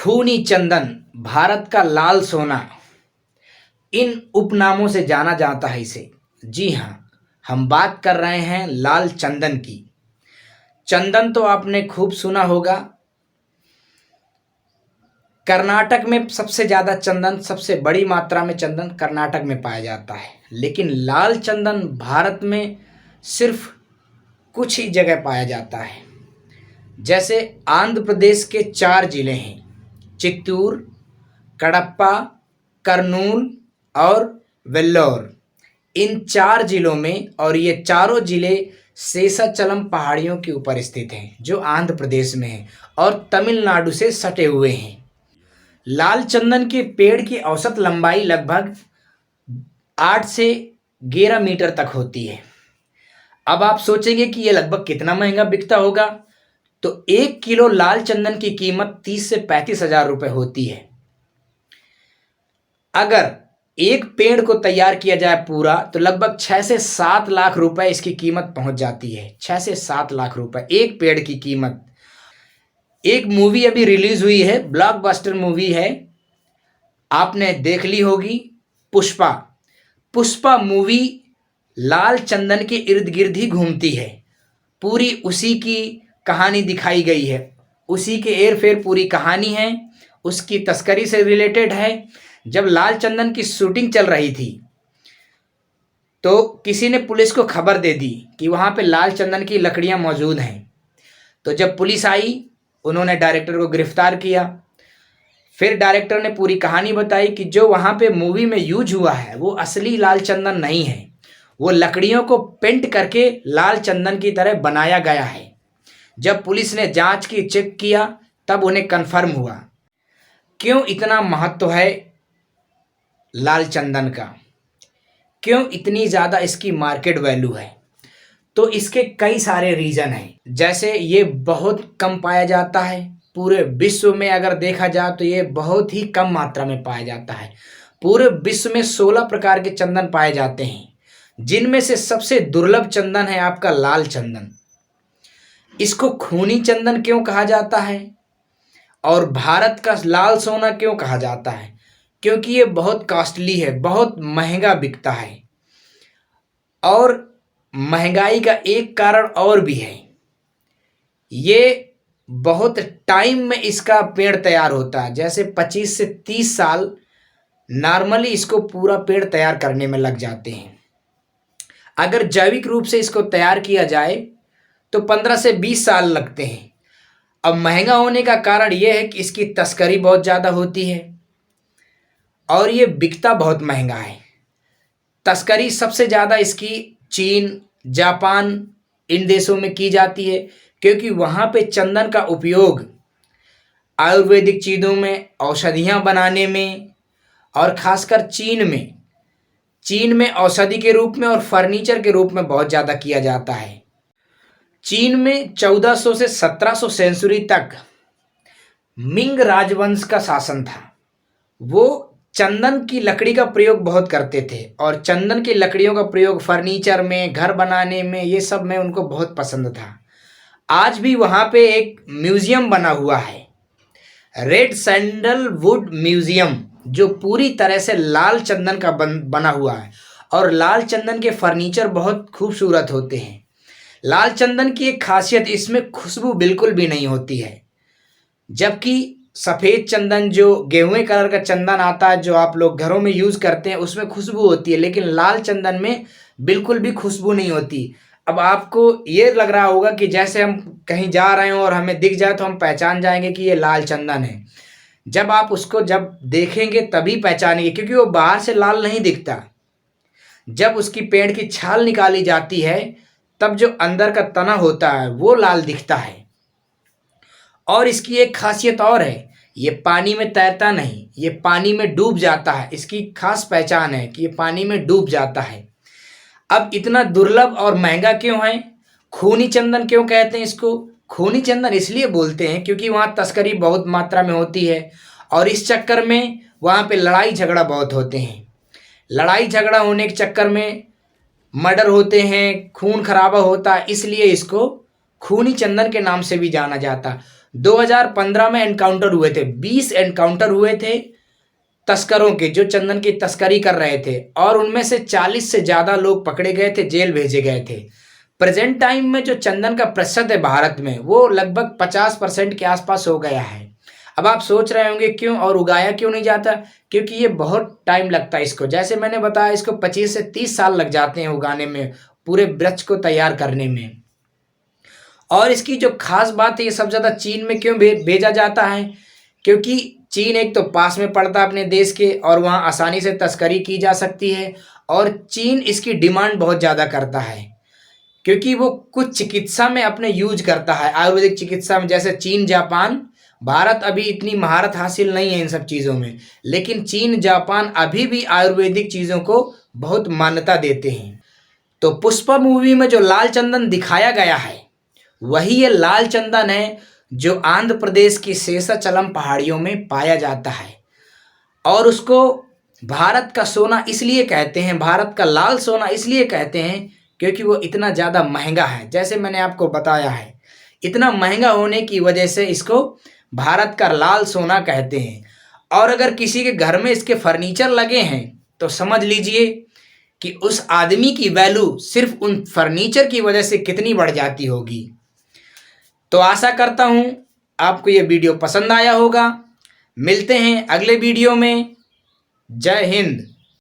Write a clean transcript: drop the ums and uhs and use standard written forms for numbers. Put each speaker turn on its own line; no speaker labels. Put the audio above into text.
खूनी चंदन, भारत का लाल सोना, इन उपनामों से जाना जाता है इसे। जी हाँ, हम बात कर रहे हैं लाल चंदन की। चंदन तो आपने खूब सुना होगा। कर्नाटक में सबसे ज़्यादा चंदन, सबसे बड़ी मात्रा में चंदन कर्नाटक में पाया जाता है, लेकिन लाल चंदन भारत में सिर्फ कुछ ही जगह पाया जाता है। जैसे आंध्र प्रदेश के 4 जिले हैं, चित्तूर, कडप्पा, कर्नूल और वेल्लोर। इन 4 जिलों में, और ये चारों जिले शेषाचलम पहाड़ियों के ऊपर स्थित हैं जो आंध्र प्रदेश में है और तमिलनाडु से सटे हुए हैं। लाल चंदन के पेड़ की औसत लंबाई लगभग 8 से 11 मीटर तक होती है। अब आप सोचेंगे कि ये लगभग कितना महंगा बिकता होगा, तो 1 किलो लाल चंदन की कीमत 30 से 35 हजार रुपये होती है। अगर एक पेड़ को तैयार किया जाए पूरा, तो लगभग 6 से 7 लाख रुपए इसकी कीमत पहुंच जाती है। 6 से 7 लाख रुपए एक पेड़ की कीमत। एक मूवी अभी रिलीज हुई है, ब्लॉकबस्टर मूवी है, आपने देख ली होगी, पुष्पा। पुष्पा मूवी लाल चंदन के इर्द गिर्द ही घूमती है। पूरी उसी की कहानी दिखाई गई है, उसी के एर फेर पूरी कहानी है, उसकी तस्करी से रिलेटेड है। जब लाल चंदन की शूटिंग चल रही थी, तो किसी ने पुलिस को खबर दे दी कि वहाँ पे लाल चंदन की लकड़ियाँ मौजूद हैं। तो जब पुलिस आई, उन्होंने डायरेक्टर को गिरफ्तार किया। फिर डायरेक्टर ने पूरी कहानी बताई कि जो वहाँ पे मूवी में यूज हुआ है वो असली लाल चंदन नहीं है, वो लकड़ियों को पेंट करके लाल चंदन की तरह बनाया गया है। जब पुलिस ने जांच की, चेक किया, तब उन्हें कन्फर्म हुआ। क्यों इतना महत्व है लाल चंदन का, क्यों इतनी ज़्यादा इसकी मार्केट वैल्यू है? तो इसके कई सारे रीज़न हैं। जैसे ये बहुत कम पाया जाता है, पूरे विश्व में अगर देखा जाए तो ये बहुत ही कम मात्रा में पाया जाता है। पूरे विश्व में 16 प्रकार के चंदन पाए जाते हैं, जिनमें से सबसे दुर्लभ चंदन है आपका लाल चंदन। इसको खूनी चंदन क्यों कहा जाता है और भारत का लाल सोना क्यों कहा जाता है? क्योंकि ये बहुत कॉस्टली है, बहुत महंगा बिकता है। और महंगाई का एक कारण और भी है, ये बहुत टाइम में इसका पेड़ तैयार होता है। जैसे 25 से 30 साल नॉर्मली इसको पूरा पेड़ तैयार करने में लग जाते हैं। अगर जैविक रूप से इसको तैयार किया जाए तो 15 से 20 साल लगते हैं। अब महंगा होने का कारण यह है कि इसकी तस्करी बहुत ज़्यादा होती है और ये बिकता बहुत महंगा है। तस्करी सबसे ज़्यादा इसकी चीन, जापान, इन देशों में की जाती है, क्योंकि वहाँ पे चंदन का उपयोग आयुर्वेदिक चीज़ों में, औषधियाँ बनाने में, और ख़ासकर चीन में औषधि के रूप में और फर्नीचर के रूप में बहुत ज़्यादा किया जाता है। चीन में 1400 से 1700 सेंचुरी तक मिंग राजवंश का शासन था। वो चंदन की लकड़ी का प्रयोग बहुत करते थे और चंदन की लकड़ियों का प्रयोग फर्नीचर में, घर बनाने में, ये सब में उनको बहुत पसंद था। आज भी वहाँ पे एक म्यूज़ियम बना हुआ है, रेड सैंडलवुड म्यूज़ियम, जो पूरी तरह से लाल चंदन का बना हुआ है। और लाल चंदन के फर्नीचर बहुत खूबसूरत होते हैं। लाल चंदन की एक खासियत, इसमें खुशबू बिल्कुल भी नहीं होती है। जबकि सफ़ेद चंदन, जो गेहुए कलर का चंदन आता है, जो आप लोग घरों में यूज़ करते हैं, उसमें खुशबू होती है, लेकिन लाल चंदन में बिल्कुल भी खुशबू नहीं होती। अब आपको ये लग रहा होगा कि जैसे हम कहीं जा रहे हो और हमें दिख जाए तो हम पहचान जाएंगे कि ये लाल चंदन है। जब आप उसको जब देखेंगे तभी पहचानेंगे, क्योंकि वो बाहर से लाल नहीं दिखता। जब उसकी पेड़ की छाल निकाली जाती है, तब जो अंदर का तना होता है वो लाल दिखता है। और इसकी एक खासियत और है, ये पानी में तैरता नहीं, ये पानी में डूब जाता है। इसकी खास पहचान है कि ये पानी में डूब जाता है। अब इतना दुर्लभ और महंगा क्यों है? खूनी चंदन क्यों कहते हैं इसको? खूनी चंदन इसलिए बोलते हैं क्योंकि वहाँ तस्करी बहुत मात्रा में होती है और इस चक्कर में वहाँ पे लड़ाई झगड़ा बहुत होते हैं। लड़ाई झगड़ा होने के चक्कर में मर्डर होते हैं, खून खराबा होता है, इसलिए इसको खूनी चंदन के नाम से भी जाना जाता। 2015 में एनकाउंटर हुए थे, 20 एनकाउंटर हुए थे तस्करों के, जो चंदन की तस्करी कर रहे थे, और उनमें से 40 से ज़्यादा लोग पकड़े गए थे, जेल भेजे गए थे। प्रेजेंट टाइम में जो चंदन का प्रतिशत है भारत में, वो लगभग 50% के आसपास हो गया है। अब आप सोच रहे होंगे क्यों, और उगाया क्यों नहीं जाता? क्योंकि ये बहुत टाइम लगता है इसको, जैसे मैंने बताया, इसको 25 से 30 साल लग जाते हैं उगाने में, पूरे वृक्ष को तैयार करने में। और इसकी जो खास बात है, ये सबसे ज़्यादा चीन में क्यों भेजा जाता है? क्योंकि चीन एक तो पास में पड़ता है अपने देश के, और वहाँ आसानी से तस्करी की जा सकती है, और चीन इसकी डिमांड बहुत ज़्यादा करता है, क्योंकि वो कुछ चिकित्सा में अपने यूज करता है, आयुर्वेदिक चिकित्सा में। जैसे चीन, जापान, भारत अभी इतनी महारत हासिल नहीं है इन सब चीज़ों में, लेकिन चीन, जापान अभी भी आयुर्वेदिक चीज़ों को बहुत मान्यता देते हैं। तो पुष्पा मूवी में जो लाल चंदन दिखाया गया है, वही ये लाल चंदन है जो आंध्र प्रदेश की शेषाचलम पहाड़ियों में पाया जाता है। और उसको भारत का सोना इसलिए कहते हैं, भारत का लाल सोना इसलिए कहते हैं, क्योंकि वो इतना ज़्यादा महंगा है। जैसे मैंने आपको बताया है, इतना महंगा होने की वजह से इसको भारत का लाल सोना कहते हैं। और अगर किसी के घर में इसके फर्नीचर लगे हैं, तो समझ लीजिए कि उस आदमी की वैल्यू सिर्फ उन फर्नीचर की वजह से कितनी बढ़ जाती होगी। तो आशा करता हूँ आपको ये वीडियो पसंद आया होगा। मिलते हैं अगले वीडियो में। जय हिंद।